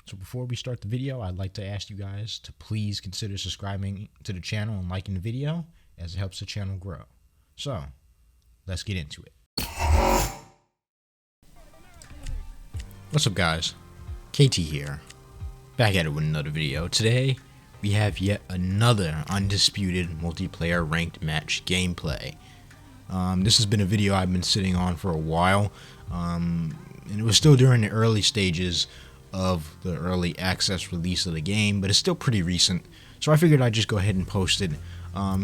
So before we start the video, I'd like to ask you guys to please consider subscribing to the channel and liking the video, as it helps the channel grow. So let's get into it. What's up, guys? KT here, back at it with another video. Today we have yet another Undisputed multiplayer ranked match gameplay. This has been a video I've been sitting on for a while, and it was still during the early stages of the early access release of the game, but it's still pretty recent, so I figured I'd just go ahead and post it.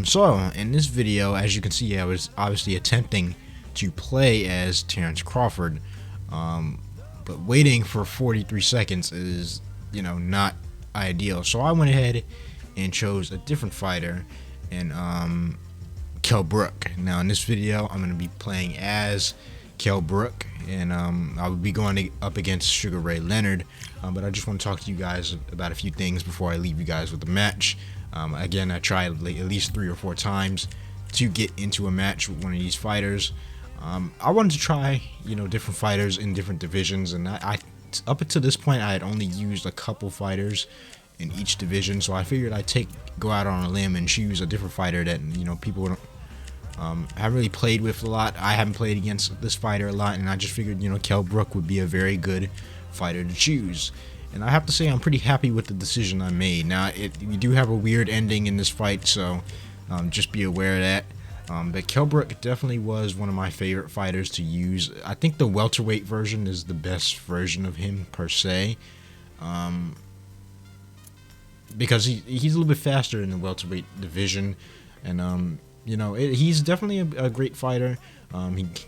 So in this video, as you can see, I was obviously attempting to play as Terrence Crawford, but waiting for 43 seconds is, not ideal. So I went ahead and chose a different fighter, and Kell Brook. Now in this video, I'm going to be playing as Kell Brook, and I will be going up against Sugar Ray Leonard, but I just want to talk to you guys about a few things before I leave you guys with the match. Again, I tried at least 3 or 4 times to get into a match with one of these fighters. I wanted to try, different fighters in different divisions, and I up until this point I had only used a couple fighters in each division, so I figured I'd go out on a limb and choose a different fighter that people don't haven't really played with a lot. I haven't played against this fighter a lot, and I just figured Kell Brook would be a very good fighter to choose. And I have to say I'm pretty happy with the decision I made. Now we do have a weird ending in this fight, so just be aware of that. But Kell Brook definitely was one of my favorite fighters to use. I think the welterweight version is the best version of him per se, because he's a little bit faster in the welterweight division, and he's definitely a great fighter.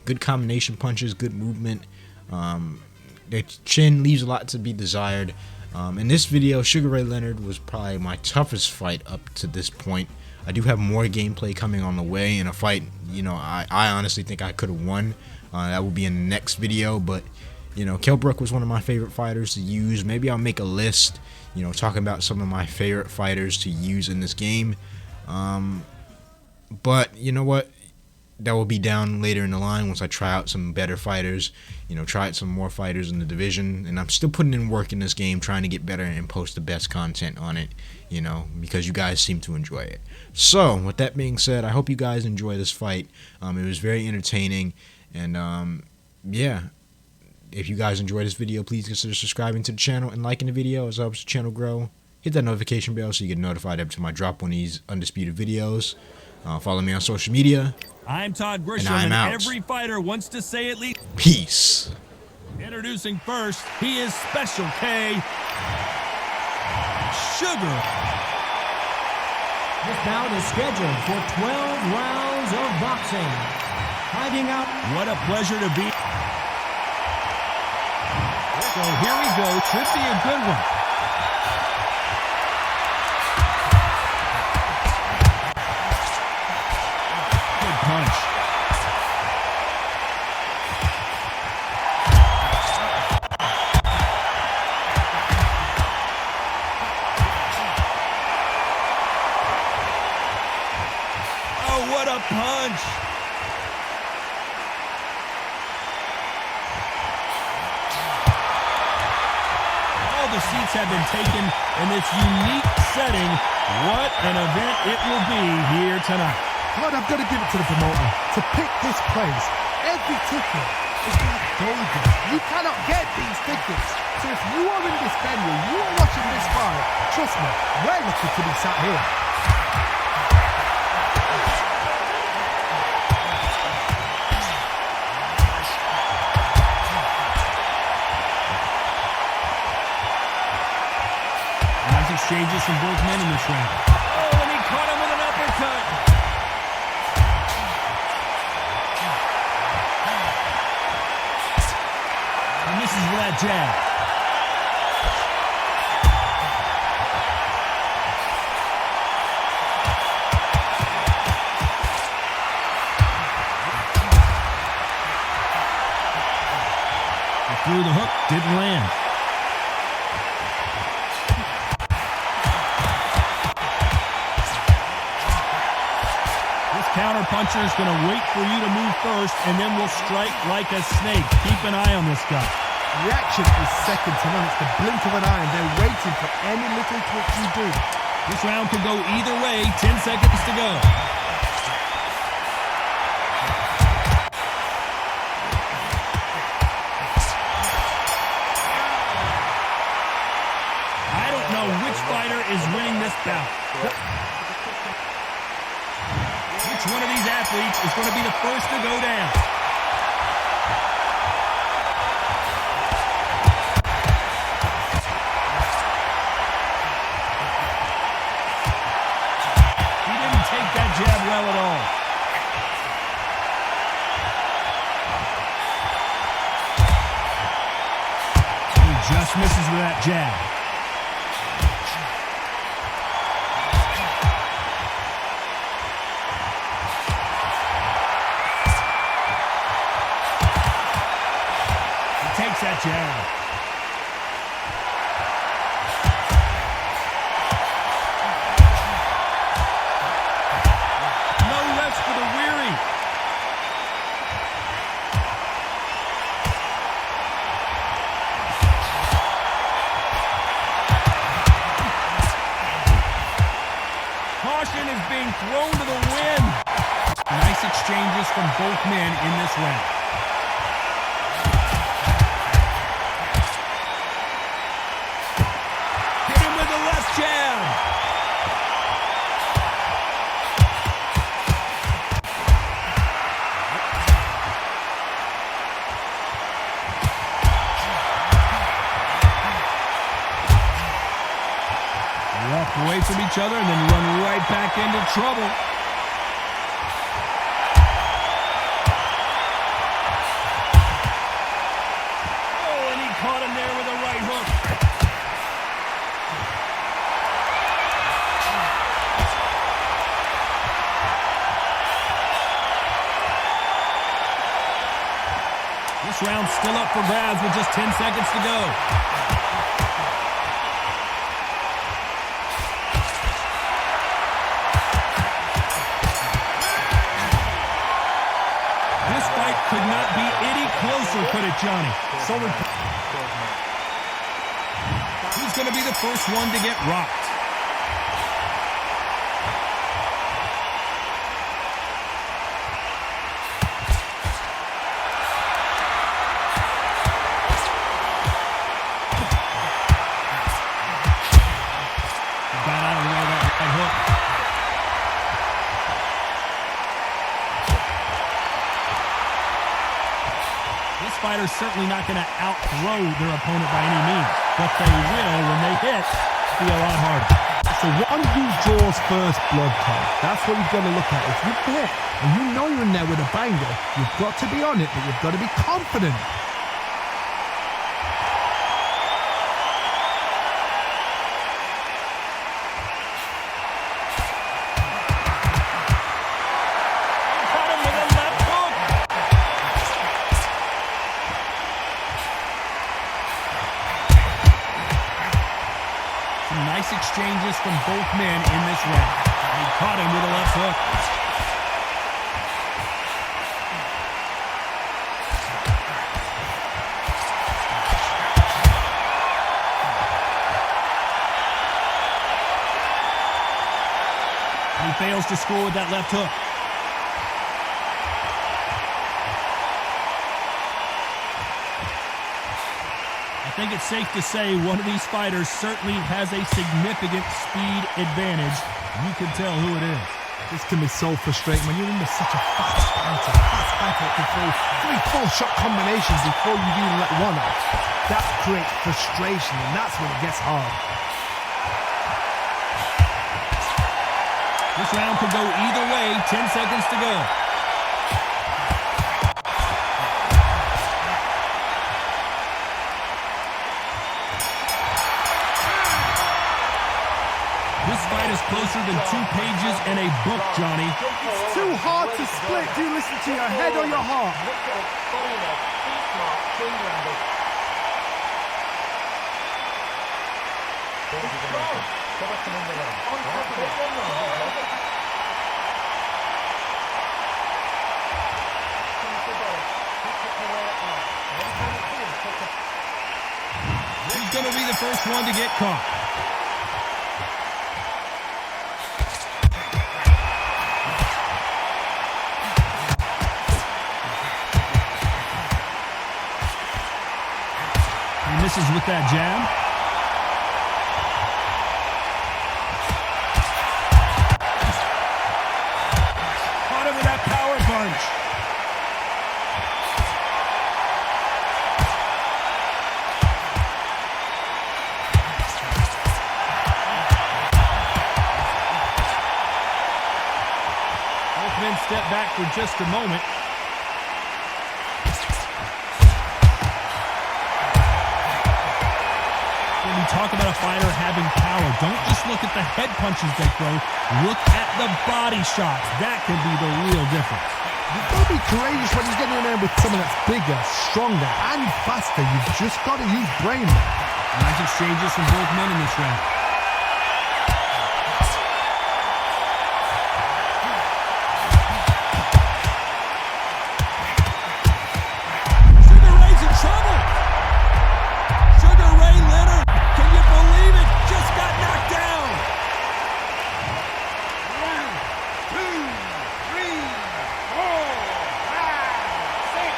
Good combination punches, good movement. The chin leaves a lot to be desired. In this video, Sugar Ray Leonard was probably my toughest fight up to this point. I do have more gameplay coming on the way in a fight, I honestly think I could have won. That will be in the next video, but Kell Brook was one of my favorite fighters to use. Maybe I'll make a list, talking about some of my favorite fighters to use in this game. But you know what? That will be down later in the line once I try out some better fighters, try out some more fighters in the division. And I'm still putting in work in this game, trying to get better and post the best content on it, because you guys seem to enjoy it. So with that being said, I hope you guys enjoy this fight. It was very entertaining, and yeah, if you guys enjoy this video, please consider subscribing to the channel and liking the video, as it helps the channel grow. Hit that notification bell so you get notified every time I drop one of these Undisputed videos. Follow me on social media. I'm Todd Grisham, and every fighter wants to say at least peace. Introducing first, he is Special K, Sugar. This bout is scheduled for 12 rounds of boxing. Fighting out. What a pleasure to be. So here we go. Should be a good one. Good punch. Oh, what a punch. The seats have been taken in this unique setting. What an event it will be here tonight. God, I've got to give it to the promoter. To pick this place, every ticket is like golden. You cannot get these tickets. So if you are in this venue, you are watching this fight, trust me, we're lucky to be sat here. Exchanges from both men in this round. Oh, and he caught him with an uppercut. And this is that jab. He threw the hook, didn't land. Counter-puncher is going to wait for you to move first, and then will strike like a snake. Keep an eye on this guy. Reaction is second to none. It's the blink of an eye, and they're waiting for any little twitch you do. This round could go either way. 10 seconds to go. I don't know which fighter is winning this bout. Which one of these athletes is going to be the first to go down? He didn't take that jab well at all. He just misses with that jab. Takes that jab. No rest for the weary. Caution is being thrown to the wind. Nice exchanges from both men in this round. Jab. Walk away from each other and then run right back into trouble. Oh, and he caught him there with a right hook. This round's still up for grabs with just 10 seconds to go. This fight could not be any closer, could it, Johnny? Who's going to be the first one to get rocked? Fighter's certainly not going to outthrow their opponent by any means, but they will, when they hit, be a lot harder. So one who draws first blood, Tom, that's what you've got to look at. If you hit and you know you're in there with a banger, you've got to be on it, but you've got to be confident. Nice exchanges from both men in this round. He caught him with a left hook. He fails to score with that left hook. I think it's safe to say one of these fighters certainly has a significant speed advantage. You can tell who it is. This can be so frustrating when you're under such a fast fighter that can throw 3-4 shot combinations before you even let one off. That creates frustration, and that's when it gets hard. This round could go either way. 10 seconds to go. This fight is closer than 2 pages in a book, Johnny. It's too hard to split. Do you listen to your head or your heart? going to be the first one to get caught. He misses with that jab. Caught him with that power punch. Both men step back for just a moment. When we talk about a fighter having power, don't just look at the head punches they throw. Look at the body shots. That can be the real difference. You've got to be courageous when you're getting in there with someone that's bigger, stronger, and faster. You've just got to use brain. Nice exchanges from both men in this round. Sugar Ray's in trouble. Sugar Ray Leonard, can you believe it? Just got knocked down. 1, 2, 3, 4, 5, 6.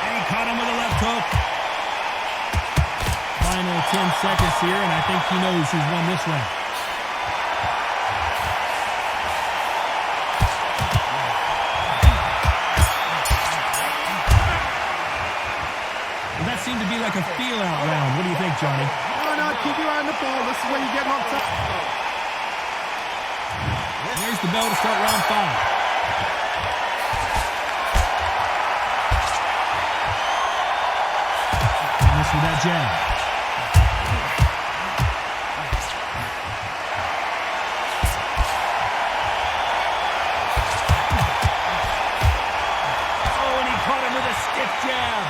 And he caught him with a left hook. Final 10 seconds here, and I think he knows who's won this round. Well, that seemed to be like a feel-out round. What do you think, Johnny? No, keep your eye on the ball. This is where you get knocked up. There's the bell to start round 5. Miss with that jab. Oh, and he caught him with a stiff jab.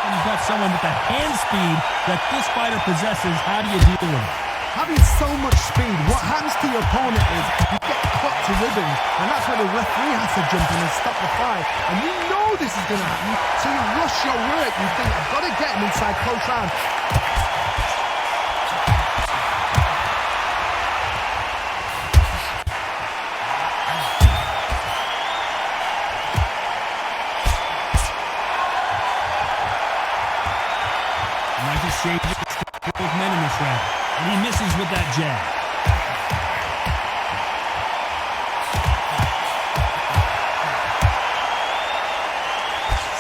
When you've got someone with the hand speed that this fighter possesses, how do you deal with it? Having so much speed, what happens to your opponent is you get cut to ribbons, and that's where the referee has to jump in and stop the fight. And you know this is going to happen, so you rush your work. You think, I've got to get him inside close round. Nice exchanges for both men in this round. And he misses with that jab.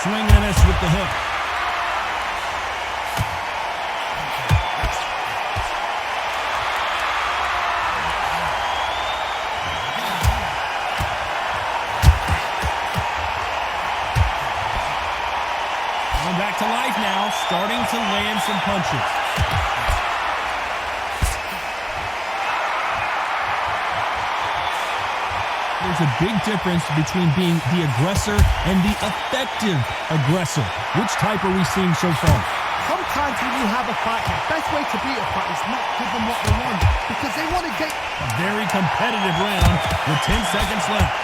Swing and a miss with the hook. Going back to life now, starting to land some punches. There's a big difference between being the aggressor and the effective aggressor. Which type are we seeing so far? Sometimes when you have a fight, the best way to beat a fight is not give them what they want, because they want to get... A very competitive round with 10 seconds left.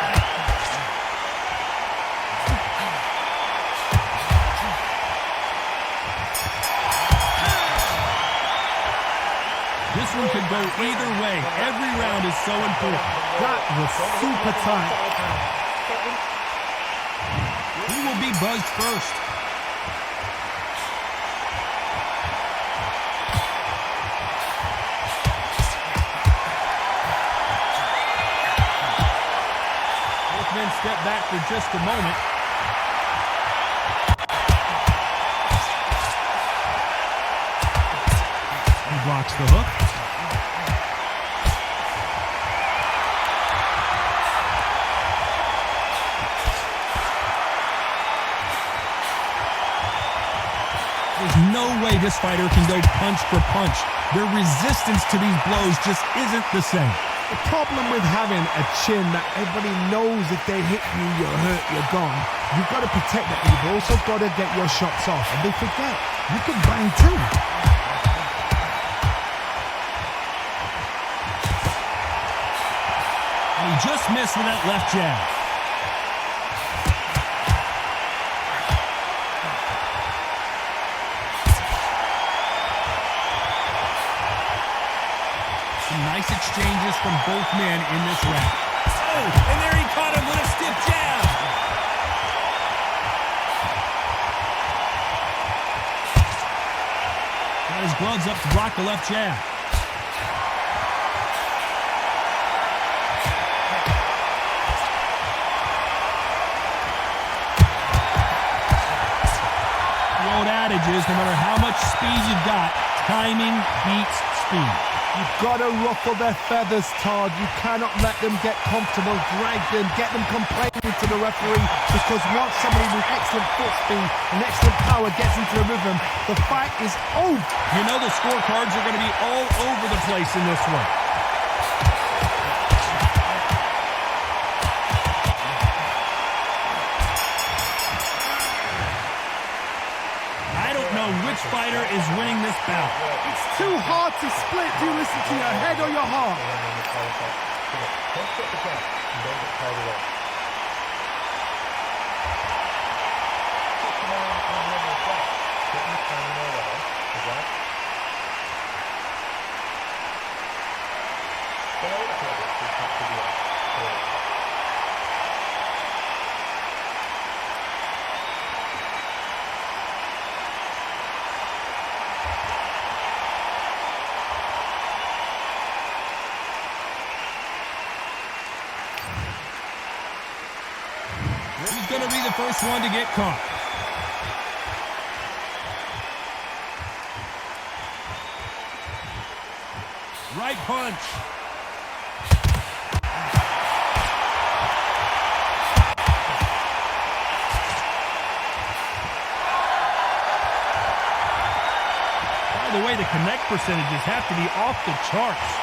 This one could go either way. Every round is so important. That was super tight. Who will be buzzed first? Both men step back for just a moment. He blocks the hook. There's no way this fighter can go punch for punch. Their resistance to these blows just isn't the same. The problem with having a chin that everybody knows if they hit you, you're hurt, you're gone. You've got to protect that. You've also got to get your shots off. And they forget, you can bang too. And he just missed with that left jab. Nice exchanges from both men in this round. Oh, and there he caught him with a stiff jab. Got his gloves up to block the left jab. The old adage is no matter how much speed you've got, timing beats speed. You've got to ruffle their feathers, Todd. You cannot let them get comfortable, drag them, get them complaining to the referee, because once somebody with excellent foot speed and excellent power gets into the rhythm, the fight is over. You know the scorecards are going to be all over the place in this one. I don't know which fighter is winning this bout. It's too hard to split. Do you listen to your head or your heart? He's going to be the first one to get caught. Right punch. By the way, the connect percentages have to be off the charts.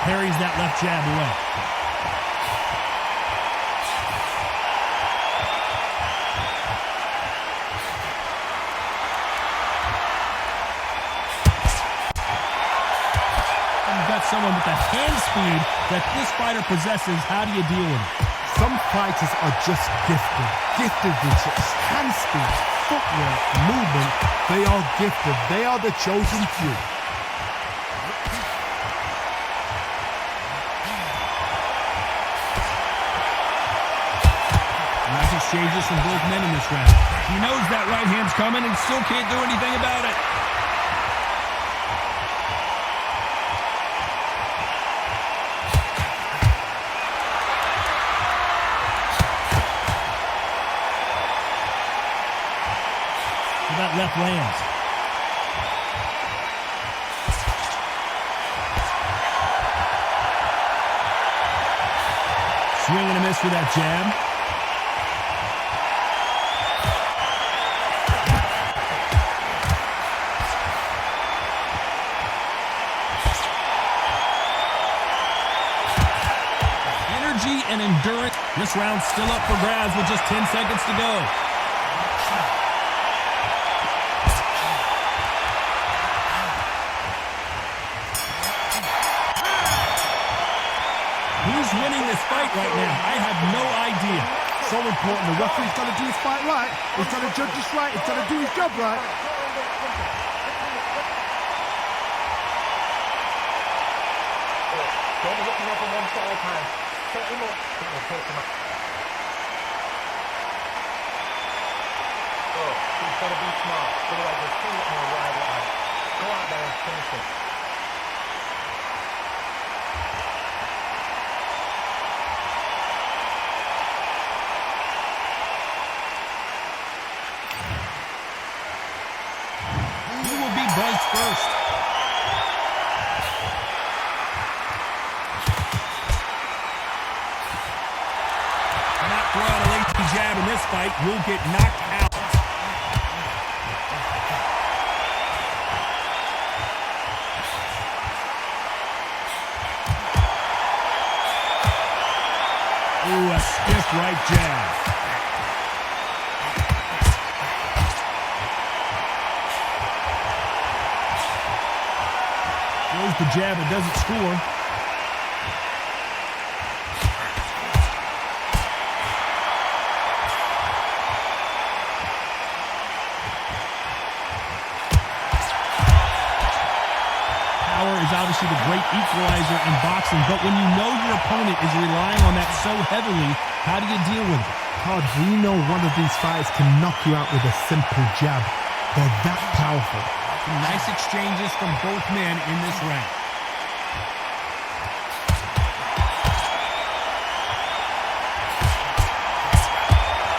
Parries that left jab away. You've got someone with the hand speed that this fighter possesses. How do you deal with it? Some fighters are just gifted with just hand speed, footwork, movement. They are gifted. They are the chosen few. Exchanges from both men in this round. He knows that right hand's coming and still can't do anything about it. So that left lands. Swing and a miss for that jab. And endurance. This round's still up for grabs with just 10 seconds to go. Who's winning this fight right now? I have no idea. So important. The referee's got to do his fight right. He's got to judge this right. He's got to do his job right. Don't be looking up on one foot all the time. Set him up. Take him up. Oh, he's got to be smart. Otherwise, there's too much more wide line. Go out there and finish him. Who will be buzzed first? Throw out a lengthy jab in this fight, will get knocked out. left right jab. Throws the jab, it doesn't score. Power is obviously the great equalizer in boxing, but when you know your opponent is relying on that so heavily, how do you deal with it? Todd, we know one of these fighters can knock you out with a simple jab. They're that powerful. Some nice exchanges from both men in this round.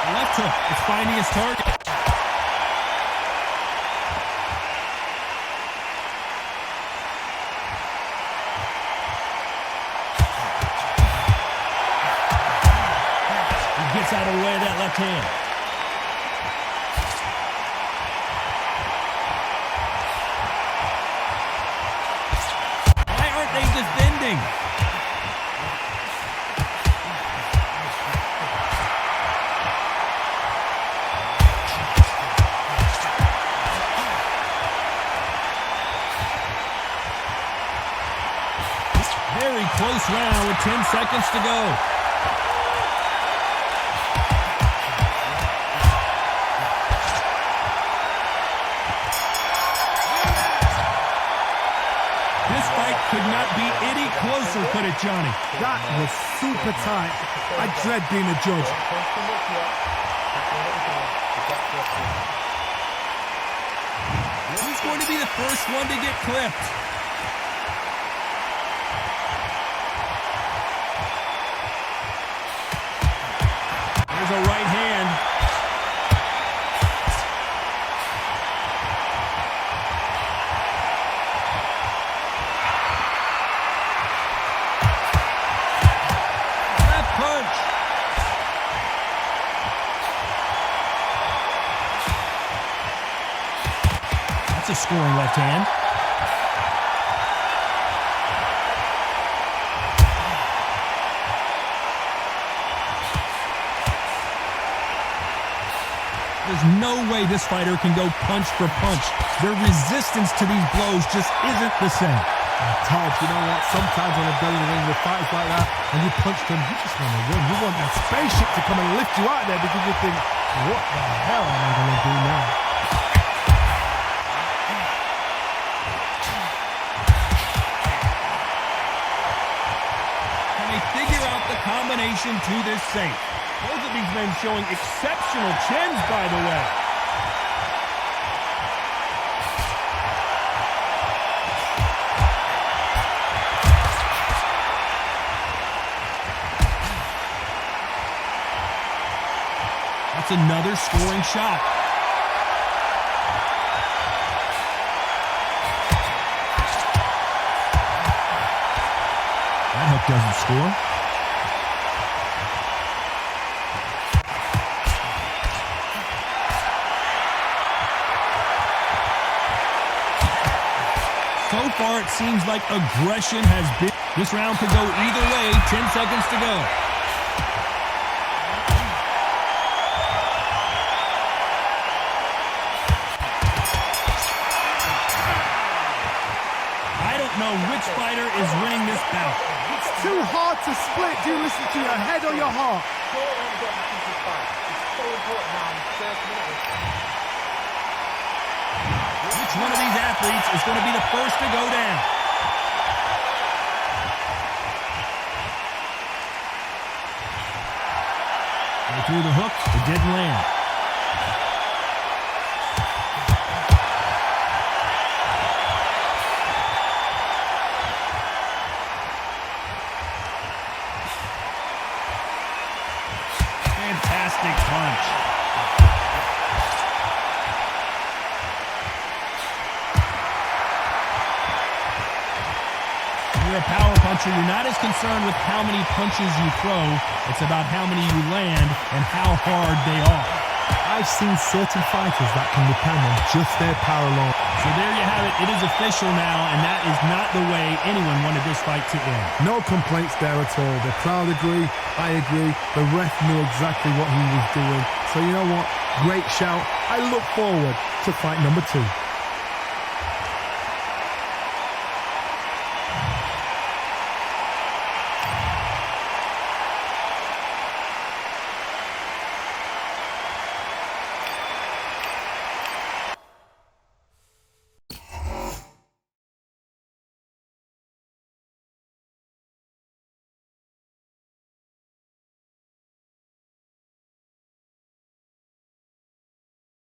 Left hook, it's finding his target. He gets out of the way of that left hand. Defending. Very close round with 10 seconds to go. Could not be any closer, could it, Johnny? That was super tight. I dread being a judge. Who's going to be the first one to get clipped? There's a right hand. A scoring left hand. There's no way this fighter can go punch for punch. Their resistance to these blows just isn't the same. Todd, you know what? Sometimes when I've been in the ring with fighters like that, and you punch them, you just want to win. You want that spaceship to come and lift you out there because you think, what the hell am I going to do now? Combination to this safe. Both of these men showing exceptional chins, by the way. That's another scoring shot. That hook doesn't score. So far, it seems like aggression has been. This round could go either way. 10 seconds to go. I don't know which fighter is winning this bout. It's too hard to split. Do you listen to your head or your heart? Which one of these athletes is going to be the first to go down? They threw the hook. It didn't land. Fantastic punch. You're a power puncher. You're not as concerned with how many punches you throw. It's about how many you land and how hard they are. I've seen certain fighters that can depend on just their power alone. So there you have it. It is official now, and that is not the way anyone wanted this fight to end. No complaints there at all. The crowd agree, I agree. The ref knew exactly what he was doing. So you know what? Great shout. I look forward to fight number 2.